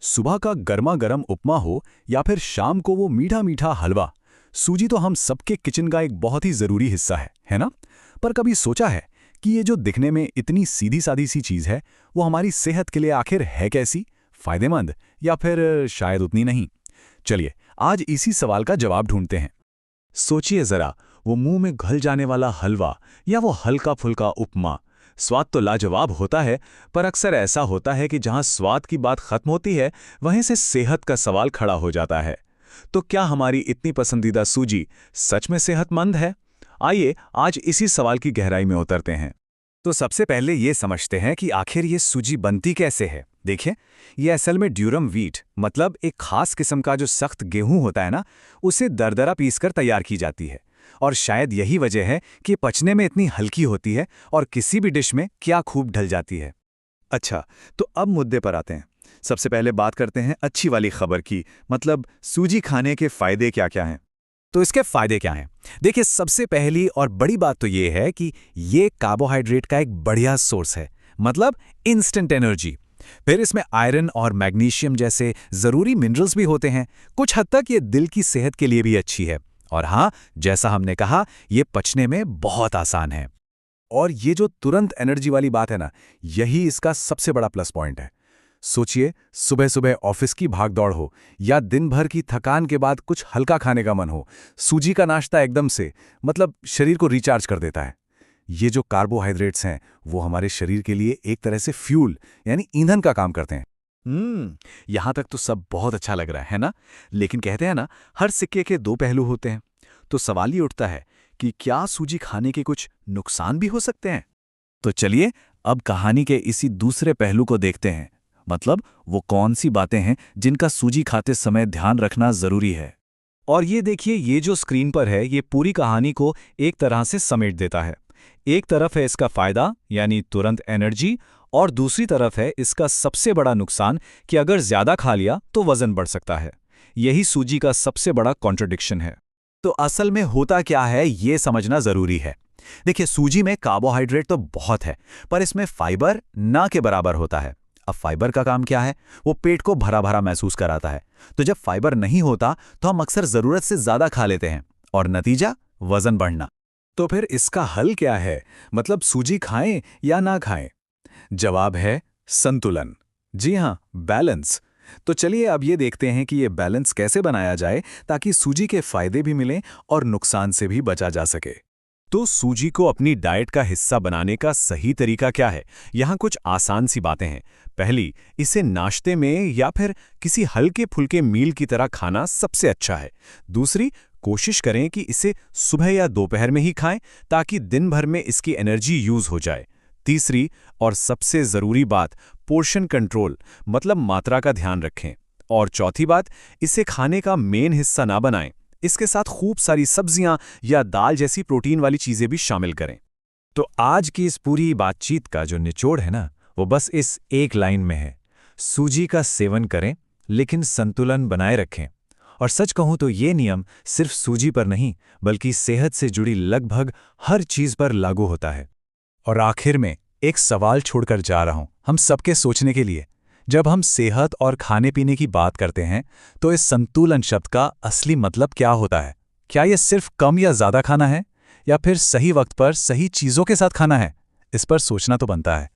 सुबह का गर्मा गर्म उपमा हो या फिर शाम को वो मीठा मीठा हलवा, सूजी तो हम सबके किचन का एक बहुत ही ज़रूरी हिस्सा है ना? पर कभी सोचा है कि ये जो दिखने में इतनी सीधी सादी सी चीज़ है, वो हमारी सेहत के लिए आखिर है कैसी, फ़ायदेमंद या फिर शायद उतनी नहीं? चलिए, आज इसी सवाल का जवाब ढूंढते हैं। सोचिए ज़रा, वो मुंह में घुल जाने वाला हलवा या वो हल्का फुल्का उपमा, स्वाद तो लाजवाब होता है, पर अक्सर ऐसा होता है कि जहां स्वाद की बात खत्म होती है, वहीं से सेहत का सवाल खड़ा हो जाता है। तो क्या हमारी इतनी पसंदीदा सूजी सच में सेहतमंद है? आइए आज इसी सवाल की गहराई में उतरते हैं। तो सबसे पहले ये समझते हैं कि आखिर ये सूजी बनती कैसे है। देखिए, ये असल में ड्यूरम व्हीट मतलब एक खास किस्म का जो सख्त गेहूं होता है ना, उसे दरदरा पीसकर तैयार की जाती है। और शायद यही वजह है कि पचने में इतनी हल्की होती है और किसी भी डिश में क्या खूब ढल जाती है। अच्छा, तो अब मुद्दे पर आते हैं। सबसे पहले बात करते हैं अच्छी वाली खबर की, मतलब सूजी खाने के फायदे क्या क्या हैं। तो इसके फायदे क्या हैं? देखिए, सबसे पहली और बड़ी बात तो ये है कि ये कार्बोहाइड्रेट का एक बढ़िया सोर्स है, मतलब इंस्टेंट एनर्जी। फिर इसमें आयरन और मैग्नीशियम जैसे ज़रूरी मिनरल्स भी होते हैं। कुछ हद तक ये दिल की सेहत के लिए भी अच्छी है। और हाँ, जैसा हमने कहा, ये पचने में बहुत आसान है। और ये जो तुरंत एनर्जी वाली बात है ना, यही इसका सबसे बड़ा प्लस पॉइंट है। सोचिए, सुबह सुबह ऑफिस की भागदौड़ हो या दिन भर की थकान के बाद कुछ हल्का खाने का मन हो, सूजी का नाश्ता एकदम से मतलब शरीर को रिचार्ज कर देता है। ये जो कार्बोहाइड्रेट्स हैं, वो हमारे शरीर के लिए एक तरह से फ्यूल यानी ईंधन का काम करते हैं। यहां तक तो सब बहुत अच्छा लग रहा है ना? लेकिन कहते हैं ना, हर सिक्के के दो पहलू होते हैं। तो सवाल ये उठता है कि क्या सूजी खाने के कुछ नुकसान भी हो सकते हैं? तो चलिए, अब कहानी के इसी दूसरे पहलू को देखते हैं। मतलब वो कौन सी बातें हैं जिनका सूजी खाते समय ध्यान रखना जरूरी है। और ये देखिए, ये जो स्क्रीन पर है, ये पूरी कहानी को एक तरह से समेट देता है। एक तरफ है इसका फायदा यानी तुरंत एनर्जी, और दूसरी तरफ है इसका सबसे बड़ा नुकसान कि अगर ज्यादा खा लिया तो वजन बढ़ सकता है। यही सूजी का सबसे बड़ा कॉन्ट्रडिक्शन है। तो असल में होता क्या है, ये समझना जरूरी है। देखिए, सूजी में कार्बोहाइड्रेट तो बहुत है, पर इसमें फाइबर ना के बराबर होता है। अब फाइबर का काम क्या है? वो पेट को भरा भरा महसूस कराता है। तो जब फाइबर नहीं होता तो हम अक्सर जरूरत से ज्यादा खा लेते हैं और नतीजा वजन बढ़ना। तो फिर इसका हल क्या है? मतलब सूजी खाएं या ना खाएं? जवाब है संतुलन। जी हाँ, बैलेंस। तो चलिए अब ये देखते हैं कि ये बैलेंस कैसे बनाया जाए ताकि सूजी के फायदे भी मिलें और नुकसान से भी बचा जा सके। तो सूजी को अपनी डाइट का हिस्सा बनाने का सही तरीका क्या है? यहाँ कुछ आसान सी बातें हैं। पहली, इसे नाश्ते में या फिर किसी हल्के फुल्के मील की तरह खाना सबसे अच्छा है। दूसरी, कोशिश करें कि इसे सुबह या दोपहर में ही खाएं ताकि दिन भर में इसकी एनर्जी यूज हो जाए। तीसरी और सबसे ज़रूरी बात, पोर्शन कंट्रोल मतलब मात्रा का ध्यान रखें। और चौथी बात, इसे खाने का मेन हिस्सा ना बनाएं। इसके साथ खूब सारी सब्जियां या दाल जैसी प्रोटीन वाली चीज़ें भी शामिल करें। तो आज की इस पूरी बातचीत का जो निचोड़ है ना, वो बस इस एक लाइन में है। सूजी का सेवन करें, लेकिन संतुलन बनाए रखें। और सच कहूं तो ये नियम सिर्फ सूजी पर नहीं, बल्कि सेहत से जुड़ी लगभग हर चीज़ पर लागू होता है। और आखिर में एक सवाल छोड़कर जा रहा हूं, हम सबके सोचने के लिए। जब हम सेहत और खाने पीने की बात करते हैं, तो इस संतुलन शब्द का असली मतलब क्या होता है? क्या यह सिर्फ कम या ज़्यादा खाना है, या फिर सही वक्त पर सही चीज़ों के साथ खाना है? इस पर सोचना तो बनता है।